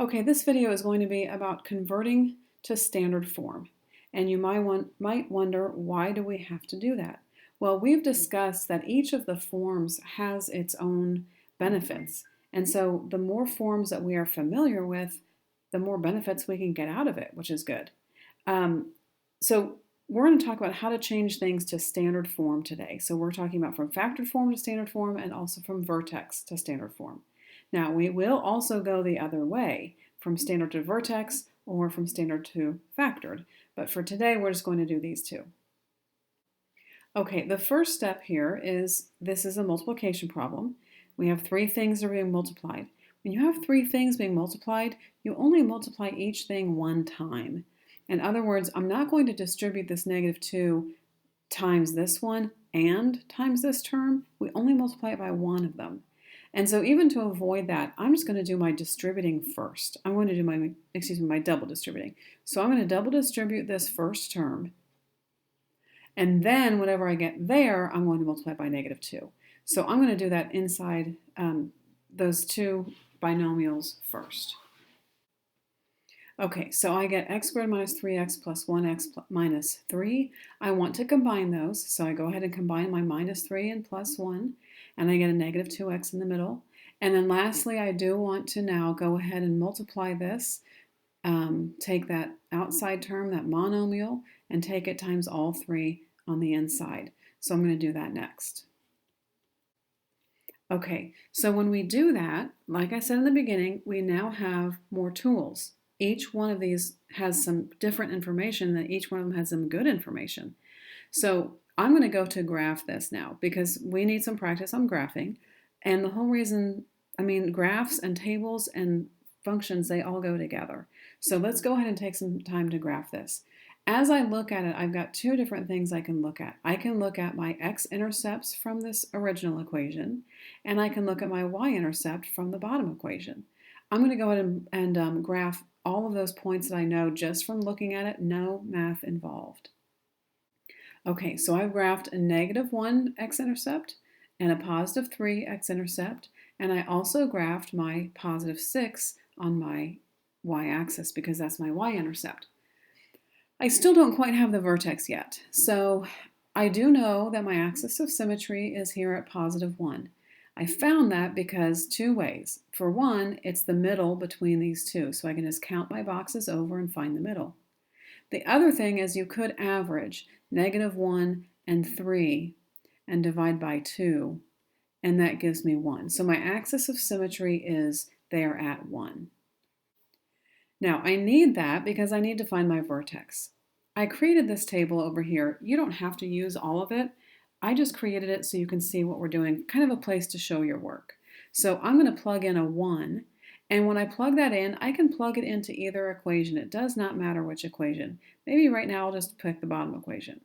Okay, this video is going to be about converting to standard form. And you might wonder, why do we have to do that? Well, we've discussed that each of the forms has its own benefits. And so the more forms that we are familiar with, the more benefits we can get out of it, which is good. So we're going to talk about how to change things to standard form today. So we're talking about from factored form to standard form and also from vertex to standard form. Now, we will also go the other way, from standard to vertex or from standard to factored. But for today, we're just going to do these two. Okay, the first step here is this is a multiplication problem. We have three things that are being multiplied. When you have three things being multiplied, you only multiply each thing one time. In other words, I'm not going to distribute this -2 times this one and times this term. We only multiply it by one of them. And so even to avoid that, I'm just going to do my distributing first. I'm going to do my double distributing. So I'm going to double distribute this first term. And then whatever I get there, I'm going to multiply by -2. So I'm going to do that inside those two binomials first. Okay, so I get x squared minus 3x plus 1x minus 3. I want to combine those, so I go ahead and combine my -3 and +1, and I get a -2x in the middle. And then lastly, I do want to now go ahead and multiply this, take that outside term, that monomial, and take it times all three on the inside. So I'm going to do that next. Okay, so when we do that, like I said in the beginning, we now have more tools. Each one of these has some different information, that each one of them has some good information. So I'm going to go to graph this now because we need some practice on graphing. And the whole reason, graphs and tables and functions, they all go together. So let's go ahead and take some time to graph this. As I look at it, I've got two different things I can look at. I can look at my x-intercepts from this original equation, and I can look at my y-intercept from the bottom equation. I'm going to go ahead and graph all of those points that I know just from looking at it, no math involved. Okay, so I've graphed a -1 x-intercept and a +3 x-intercept, and I also graphed my +6 on my y-axis because that's my y-intercept. I still don't quite have the vertex yet, so I do know that my axis of symmetry is here at +1. I found that because two ways. For one, it's the middle between these two, so I can just count my boxes over and find the middle. The other thing is you could average -1 and 3 and divide by 2, and that gives me 1. So my axis of symmetry is there at 1. Now I need that because I need to find my vertex. I created this table over here. You don't have to use all of it. I just created it so you can see what we're doing, kind of a place to show your work. So I'm going to plug in a 1, and when I plug that in, I can plug it into either equation. It does not matter which equation. Maybe right now I'll just pick the bottom equation.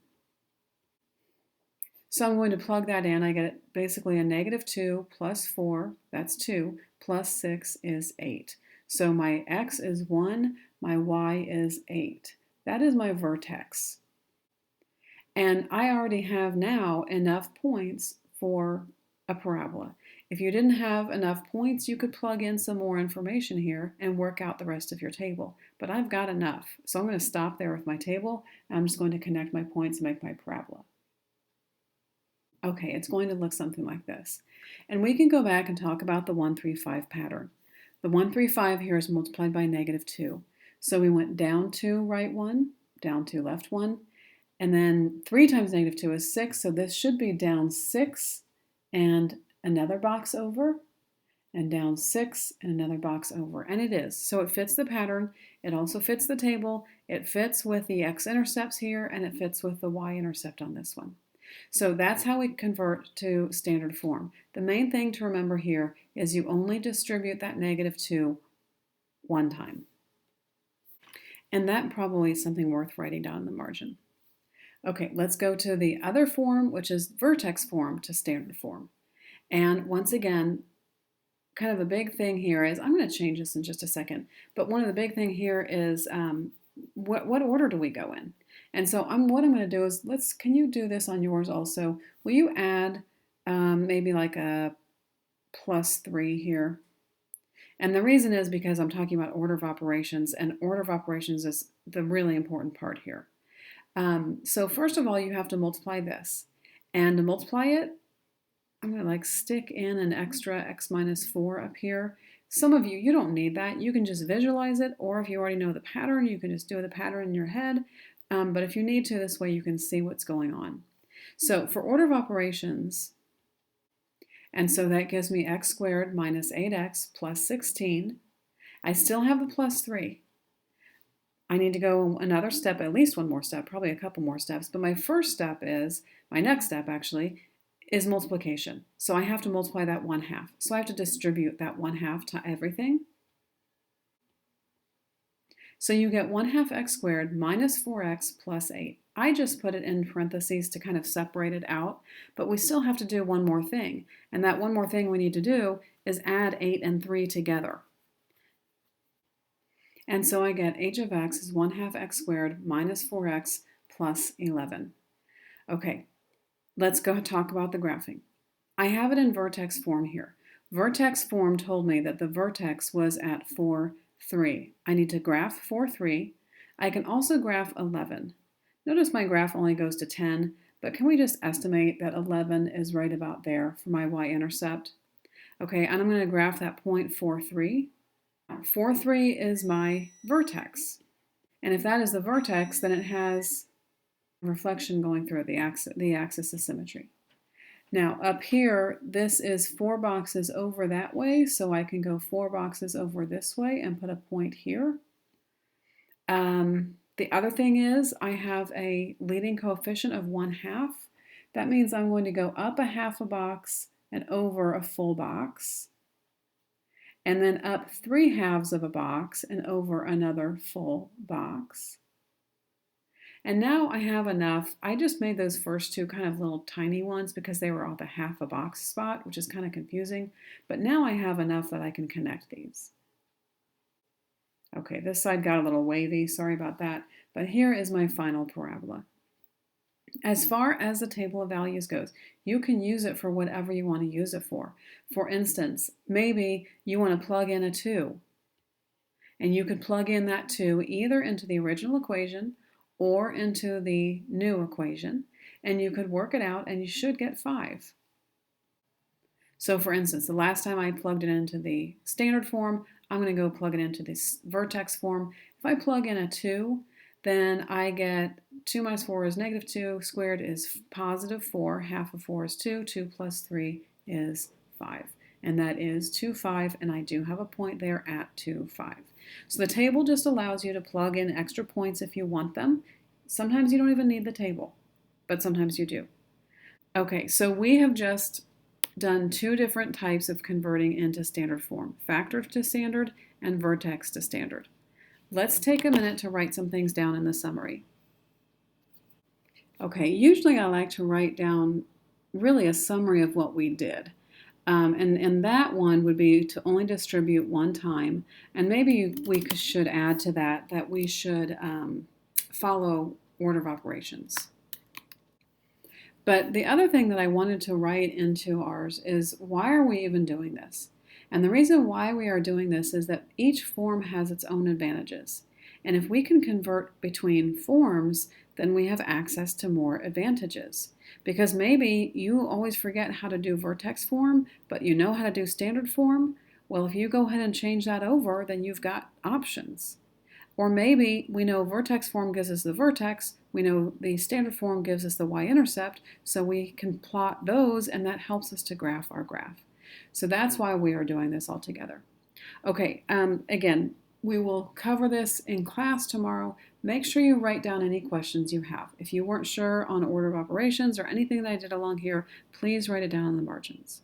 So I'm going to plug that in. I get basically a -2 plus 4, that's 2, plus 6 is 8. So my x is 1, my y is 8. That is my vertex. And I already have now enough points for a parabola. If you didn't have enough points, you could plug in some more information here and work out the rest of your table. But I've got enough. So I'm going to stop there with my table, and I'm just going to connect my points and make my parabola. Okay, it's going to look something like this. And we can go back and talk about the 1, 3, 5 pattern. The 1, 3, 5 here is multiplied by -2. So we went down 2, right 1, down 2, left 1. And then 3 times -2 is 6, so this should be down 6 and another box over, and down 6 and another box over. And it is. So it fits the pattern. It also fits the table. It fits with the x-intercepts here, and it fits with the y-intercept on this one. So that's how we convert to standard form. The main thing to remember here is you only distribute that -2 one time. And that probably is something worth writing down in the margin. Okay, let's go to the other form, which is vertex form to standard form. And once again, kind of a big thing here is, I'm going to change this in just a second, but one of the big thing here is what order do we go in? And so what I'm going to do is, can you do this on yours also? Will you add maybe like a +3 here? And the reason is because I'm talking about order of operations, and order of operations is the really important part here. So first of all, you have to multiply this. And to multiply it, I'm going to like stick in an extra x minus 4 up here. Some of you don't need that. You can just visualize it, or if you already know the pattern, you can just do the pattern in your head. But if you need to, this way you can see what's going on. So for order of operations, and so that gives me x squared minus 8x plus 16. I still have the plus 3. I need to go another step, at least one more step, probably a couple more steps. But my first step is, my next step actually, is multiplication. So I have to multiply that 1/2. So I have to distribute that 1/2 to everything. So you get 1/2 x squared minus 4x plus 8. I just put it in parentheses to kind of separate it out, but we still have to do one more thing. And that one more thing we need to do is add 8 and 3 together. And so I get h of x is 1/2 x squared minus 4x plus 11. Okay, let's go talk about the graphing. I have it in vertex form here. Vertex form told me that the vertex was at 4, 3. I need to graph 4, 3. I can also graph 11. Notice my graph only goes to 10, but can we just estimate that 11 is right about there for my y-intercept? Okay, and I'm going to graph that point 4, 3. 4, 3 is my vertex. And if that is the vertex, then it has reflection going through the axis of symmetry. Now up here, this is 4 boxes over that way, so I can go 4 boxes over this way and put a point here. The other thing is I have a leading coefficient of 1/2. That means I'm going to go up 1/2 a box and over a full box, and then up 3/2 of a box and over another full box. And now I have enough. I just made those first two kind of little tiny ones because they were all the 1/2 a box spot, which is kind of confusing. But now I have enough that I can connect these. Okay, this side got a little wavy, sorry about that. But here is my final parabola. As far as the table of values goes, you can use it for whatever you want to use it for. For instance, maybe you want to plug in a 2. And you could plug in that 2 either into the original equation or into the new equation, and you could work it out and you should get 5. So for instance, the last time I plugged it into the standard form, I'm going to go plug it into this vertex form. If I plug in a 2, then I get 2 minus 4 is negative 2, squared is positive 4, 1/2 of 4 is 2, 2 plus 3 is 5. And that is 2, 5, and I do have a point there at 2, 5. So the table just allows you to plug in extra points if you want them. Sometimes you don't even need the table, but sometimes you do. Okay, so we have just done 2 different types of converting into standard form, factor to standard and vertex to standard. Let's take a minute to write some things down in the summary. Okay, usually I like to write down really a summary of what we did. And that one would be to only distribute one time. And maybe we should add to that we should follow order of operations. But the other thing that I wanted to write into ours is, why are we even doing this? And the reason why we are doing this is that each form has its own advantages. And if we can convert between forms, then we have access to more advantages. Because maybe you always forget how to do vertex form, but you know how to do standard form. Well, if you go ahead and change that over, then you've got options. Or maybe we know vertex form gives us the vertex, we know the standard form gives us the y-intercept, so we can plot those, and that helps us to graph our graph. So that's why we are doing this all together. Okay, again, we will cover this in class tomorrow. Make sure you write down any questions you have. If you weren't sure on order of operations or anything that I did along here, please write it down in the margins.